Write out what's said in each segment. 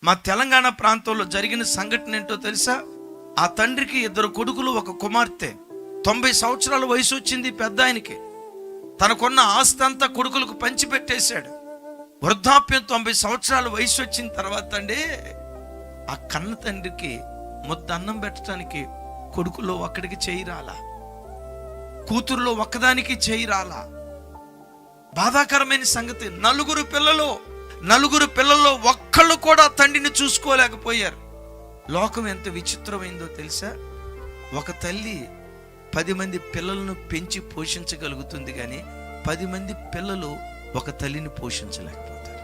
మా తెలంగాణ ప్రాంతంలో జరిగిన సంఘటన ఏంటో తెలుసా? ఆ తండ్రికి 2 కొడుకులు, 1 కుమార్తె. 90 సంవత్సరాల వయసు వచ్చింది పెద్ద ఆయనకి. తనకున్న ఆస్తి అంతా కొడుకులకు పంచిపెట్టేశాడు. వృద్ధాప్యం 90 సంవత్సరాల వయసు వచ్చిన తర్వాత అండి, ఆ కన్న తండ్రికి ముద్ద అన్నం పెట్టడానికి కొడుకులో ఒక్కడికి చేయి రాలా, కూతురులో ఒక్కదానికి చేయి రాలా. బాధాకరమైన సంగతి. 4 పిల్లల్లో ఒక్కళ్ళు కూడా తండ్రిని చూసుకోలేకపోయారు. లోకం ఎంత విచిత్రమైందో తెలుసా? ఒక తల్లి 10 మంది పిల్లలను పెంచి పోషించగలుగుతుంది, కానీ 10 మంది పిల్లలు ఒక తల్లిని పోషించలేకపోతారు.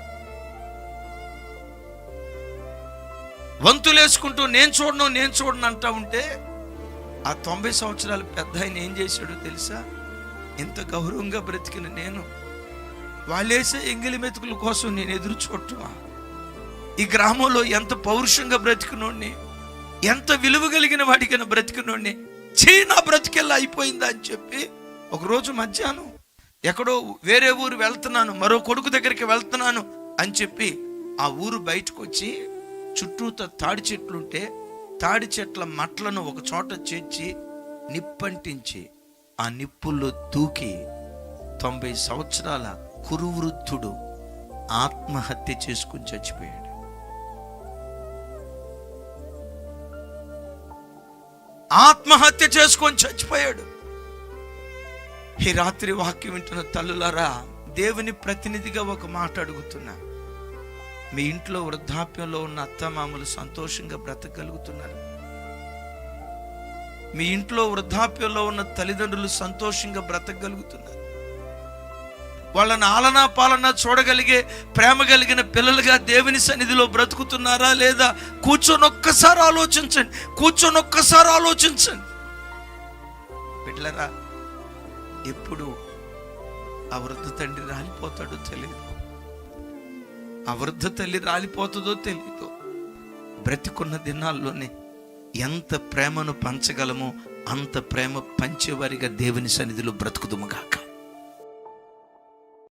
వంతులేసుకుంటూ నేను చూడను అంటా ఉంటే, ఆ 90 సంవత్సరాల పెద్ద ఆయన ఏం చేశాడో తెలుసా? ఇంత గౌరవంగా బ్రతికిన నేను, వాళ్ళేసే ఎంగిలి మెతుకుల కోసం నేను ఎదురు చూడటమా? ఈ గ్రామంలో ఎంత పౌరుషంగా బ్రతికినోడిని, ఎంత విలువ కలిగిన వాడికైనా బ్రతికినోడిని, నా బ్రతికెల్లా అయిపోయిందా అని చెప్పి ఒకరోజు మధ్యాహ్నం ఎక్కడో వేరే ఊరు వెళ్తున్నాను, మరో కొడుకు దగ్గరికి వెళ్తున్నాను అని చెప్పి ఆ ఊరు బయటకు వచ్చి చుట్టూతో తాడి చెట్లుంటే తాడి చెట్ల మట్లను ఒక చోట చేర్చి నిప్పంటించి ఆ నిప్పుల్లో దూకి 90 సంవత్సరాల కురువృద్ధుడు ఆత్మహత్య చేసుకుని చచ్చిపోయాడు. ఆత్మహత్య చేసుకొని చచ్చిపోయాడు. ఈ రాత్రి వాక్యం వింటున్న తల్లులారా, దేవుని ప్రతినిధిగా ఒక మాట అడుగుతున్నా. మీ ఇంట్లో వృద్ధాప్యంలో ఉన్న అత్తమామలు సంతోషంగా బ్రతకగలుగుతున్నారు? మీ ఇంట్లో వృద్ధాప్యంలో ఉన్న తల్లిదండ్రులు సంతోషంగా బ్రతకగలుగుతున్నారు? వాళ్ళని ఆలనా పాలన చూడగలిగే ప్రేమ కలిగిన పిల్లలుగా దేవుని సన్నిధిలో బ్రతుకుతున్నారా లేదా? కూర్చొని ఒక్కసారి ఆలోచించండి. బిడ్డలారా, ఎప్పుడు ఆ వృద్ధ తండ్రి రాలిపోతాడో తెలియదు, ఆ వృద్ధ తల్లి రాలిపోతుందో తెలియదు. బ్రతికున్న దినాల్లోనే ఎంత ప్రేమను పంచగలమో అంత ప్రేమ పంచేవారిగా దేవుని సన్నిధిలో బ్రతుకుదుముగాక.